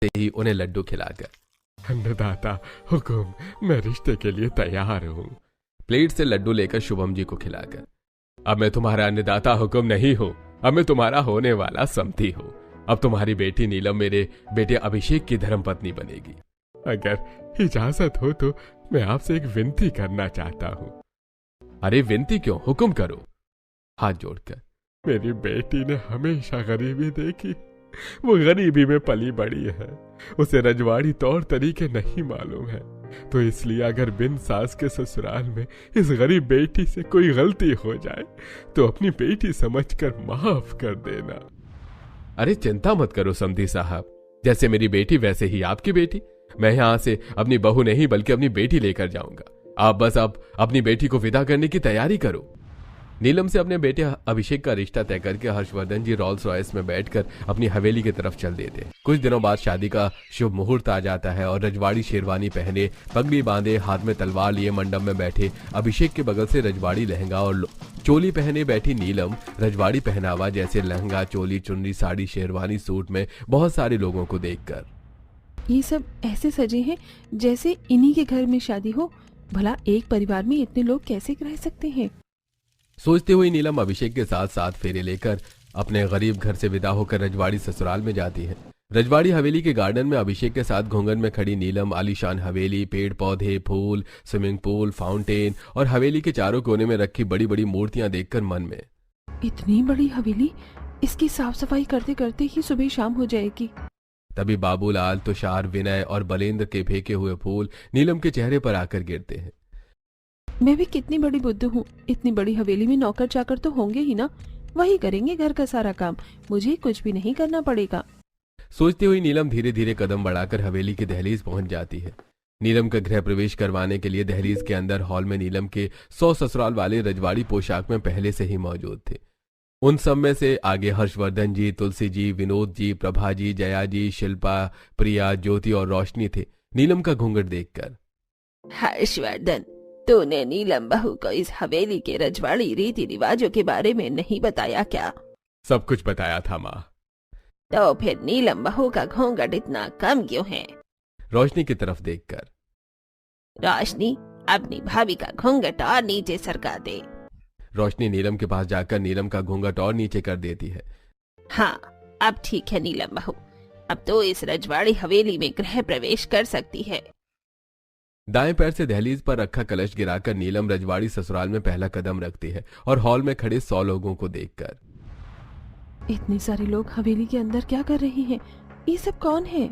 से ही उन्हें लड्डू खिलाकर। अन्नदाता हुकुम, मैं रिश्ते के लिए तैयार हूँ। प्लेट से लड्डू लेकर शुभम जी को खिलाकर। अब मैं तुम्हारा अन्नदाता हुकुम नहीं हूँ, अब मैं तुम्हारा होने वाला समधी हूँ। अब तुम्हारी बेटी नीलम मेरे बेटे अभिषेक की धर्मपत्नी बनेगी। अगर इजाजत हो तो मैं आपसे एक विनती करना चाहता हूँ। अरे विनती क्यों, हुक्म करो। हाथ जोड़कर। मेरी बेटी ने हमेशा गरीबी देखी, वो गरीबी में पली बड़ी है, उसे रजवाड़ी तौर तरीके नहीं मालूम है, तो इसलिए अगर बिन सास के ससुराल में इस गरीब बेटी से कोई गलती हो जाए तो अपनी बेटी समझकर माफ कर देना। अरे चिंता मत करो समधी साहब, जैसे मेरी बेटी वैसे ही आपकी बेटी। मैं यहां से अपनी बहू नहीं बल्कि अपनी बेटी लेकर जाऊंगा। आप बस अब अपनी बेटी को विदा करने की तैयारी करो। नीलम से अपने बेटे अभिषेक का रिश्ता तय करके हर्षवर्धन जी रॉल्स रॉयस में बैठकर अपनी हवेली की तरफ चल देते। कुछ दिनों बाद शादी का शुभ मुहूर्त आ जाता है और रजवाड़ी शेरवानी पहने, पगड़ी बांधे, हाथ में तलवार लिए मंडप में बैठे अभिषेक के बगल से रजवाड़ी लहंगा और चोली पहने बैठी नीलम रजवाड़ी पहनावा जैसे लहंगा, चोली, चुन्नी, साड़ी, शेरवानी, सूट में बहुत सारे लोगों को देखकर। ये सब ऐसे सजे हैं जैसे इन्हीं के घर में शादी हो। भला एक परिवार में इतने लोग कैसे रह सकते हैं? सोचते हुए नीलम अभिषेक के साथ साथ फेरे लेकर अपने गरीब घर से विदा होकर रजवाड़ी ससुराल में जाती है। रजवाड़ी हवेली के गार्डन में अभिषेक के साथ घूंघट में खड़ी नीलम आलीशान हवेली, पेड़ पौधे, फूल, स्विमिंग पूल, फाउंटेन और हवेली के चारों कोने में रखी बड़ी बड़ी मूर्तियां देखकर मन में, इतनी बड़ी हवेली, इसकी साफ सफाई करते करते ही सुबह शाम हो जाएगी। तभी बाबूलाल, तुषार, विनय और बलेंद्र के फेंके हुए फूल नीलम के चेहरे पर आकर गिरते हैं। मैं भी कितनी बड़ी बुद्धू हूँ, इतनी बड़ी हवेली में नौकर चाकर तो होंगे ही ना, वही करेंगे घर का सारा काम, मुझे कुछ भी नहीं करना पड़ेगा। सोचती हुई नीलम धीरे धीरे कदम बढ़ाकर हवेली की दहलीज पहुंच जाती है। नीलम का गृह प्रवेश करवाने के लिए दहलीज के अंदर हॉल में नीलम के 100 ससुराल वाले रजवाड़ी पोशाक में पहले से ही मौजूद थे। उन सब में से आगे हर्षवर्धन जी, तुलसी जी, विनोद जी, प्रभा जी, जया जी, शिल्पा, प्रिया, ज्योति और रोशनी थे। नीलम का घूंघट देखकर, हर्षवर्धन, तूने नीलम बहू को इस हवेली के रजवाड़ी रीति रिवाजों के बारे में नहीं बताया क्या? सब कुछ बताया था माँ। तो फिर नीलम बहू का घूंघट इतना कम क्यों है? रोशनी की तरफ देखकर, रोशनी, अपनी भाभी का घूंघट और नीचे सरका दे। रोशनी नीलम के पास जाकर नीलम का घूंघट और नीचे कर देती है। हाँ, अब ठीक है नीलम बहू, अब तो इस रजवाड़ी हवेली में गृह प्रवेश कर सकती है। दाएं पैर से दहलीज पर रखा कलश गिराकर नीलम रजवाड़ी ससुराल में पहला कदम रखती है और हॉल में खड़े 100 लोगों को देखकर, इतने सारे लोग हवेली के अंदर क्या कर रहे हैं? ये सब कौन है?